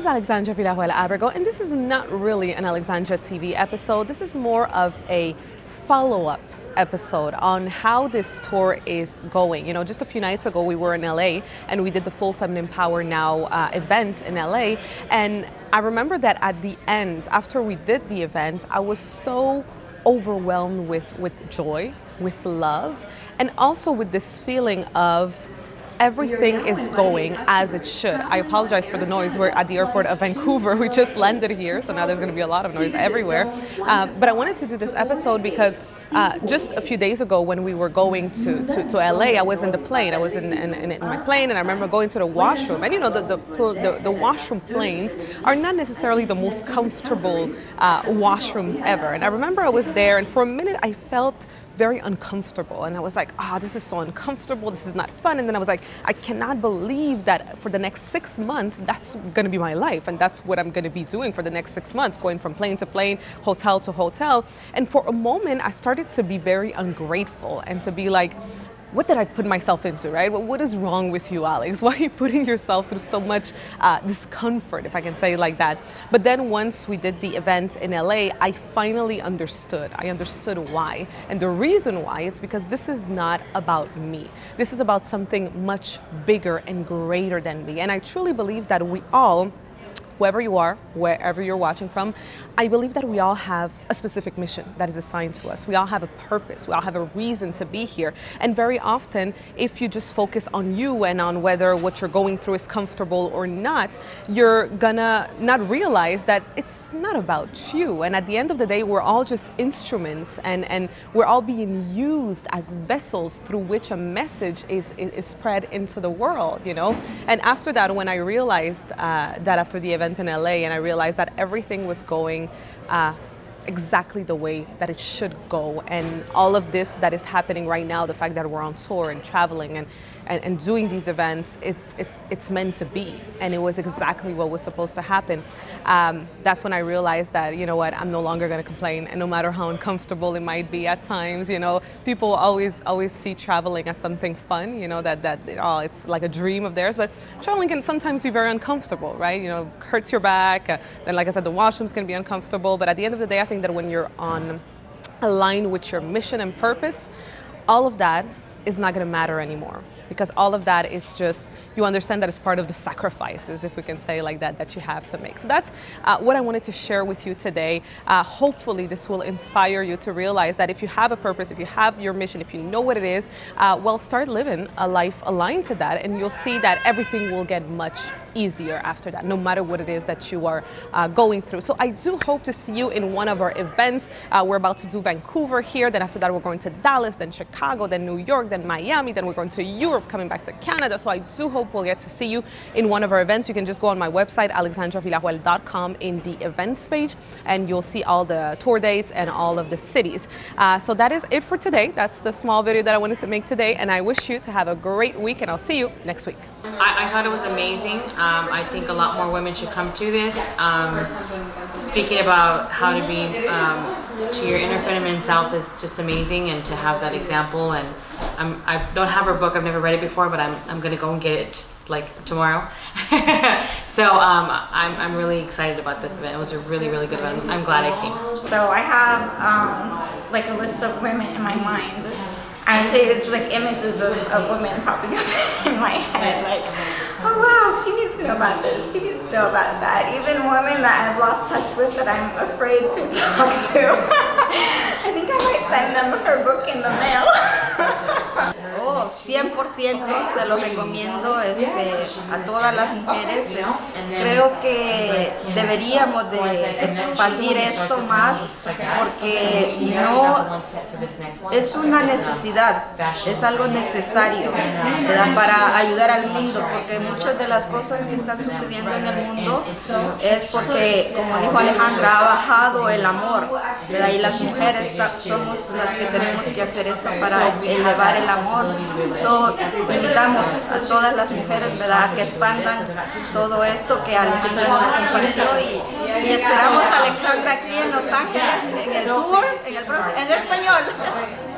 is Alexandra Villarroel Abrego, and this is not really an Alexandra TV episode. This is more of a follow-up episode on how this tour is going. You know, just a few nights ago we were in LA and we did the Full Feminine Power Now event in LA, and I remember that at the end, after we did the event, I was so overwhelmed with joy, with love, and also with this feeling of everything is going as it should. I apologize for the noise. We're at the airport of Vancouver. We just landed here, so now there's going to be a lot of noise everywhere. But I wanted to do this episode because just a few days ago when we were going to LA, I was in the plane. I was in my plane, and I remember going to the washroom. And you know, the washroom planes are not necessarily the most comfortable washrooms ever. And I remember I was there, and for a minute I felt very uncomfortable, and I was like, this is so uncomfortable, this is not fun. And then I was like, I cannot believe that for the next 6 months that's going to be my life, and that's what I'm going to be doing for the next 6 months, going from plane to plane, hotel to hotel. And for a moment I started to be very ungrateful and to be like, what did I put myself into, right? What is wrong with you, Alex? Why are you putting yourself through so much discomfort, if I can say it like that? But then once we did the event in LA, I finally understood. I understood why. And the reason why, it's because this is not about me. This is about something much bigger and greater than me. And I truly believe that we all, whoever you are, wherever you're watching from, I believe that we all have a specific mission that is assigned to us. We all have a purpose. We all have a reason to be here. And very often, if you just focus on you and on whether what you're going through is comfortable or not, you're gonna not realize that it's not about you. And at the end of the day, we're all just instruments, and we're all being used as vessels through which a message is spread into the world, you know? And after that, when I realized that after the event in LA, and I realized that everything was going exactly the way that it should go, and all of this that is happening right now, the fact that we're on tour and traveling and doing these events, it's meant to be, and it was exactly what was supposed to happen. That's when I realized that, you know what, I'm no longer going to complain, and no matter how uncomfortable it might be at times, you know, people always see traveling as something fun, you know, that it's like a dream of theirs, but traveling can sometimes be very uncomfortable, right? You know, hurts your back, then like I said, the washrooms can be uncomfortable, but at the end of the day, I think that when you're aligned with your mission and purpose, all of that is not going to matter anymore, because all of that is just, you understand that it's part of the sacrifices, if we can say like that, that you have to make. So that's what I wanted to share with you today. Hopefully this will inspire you to realize that if you have a purpose, if you have your mission, if you know what it is, well, start living a life aligned to that, and you'll see that everything will get much easier after that, no matter what it is that you are going through. So I do hope to see you in one of our events. We're about to do Vancouver here, then after that we're going to Dallas, then Chicago, then New York, then Miami, then we're going to Europe, coming back to Canada. So I do hope we'll get to see you in one of our events. You can just go on my website, alexandravillarroel.com, in the events page, and you'll see all the tour dates and all of the cities. So that is it for today. That's the small video that I wanted to make today, and I wish you to have a great week, and I'll see you next week. I thought it was amazing. I think a lot more women should come to this. Speaking about how to be to your inner feminine self is just amazing, and to have that example. And I don't have her book. I've never read it before, but I'm gonna go and get it like tomorrow. So I'm really excited about this event. It was a really good event. I'm glad I came. So I have like a list of women in my mind. I would say it's like images of women popping up in my head, like, oh wow, she needs to know about this, she needs to know about that. Even women that I've lost touch with that I'm afraid to talk to. I think I might send them her book in the mail. Oh, 100% se lo recomiendo a todas las mujeres. Creo que deberíamos de expandir esto más, porque no es una necesidad, es algo necesario, ¿verdad? Para ayudar al mundo, porque muchas de las cosas que están sucediendo en el mundo es porque, como dijo Alejandra, ha bajado el amor, ¿verdad? Y las mujeres somos las que tenemos que hacer eso para elevar el amor. So, invitamos a todas las mujeres, ¿verdad?, que expandan todo esto que Alejandra nos compartió, y esperamos a Alexandra aquí en Los Ángeles en el tour, en español.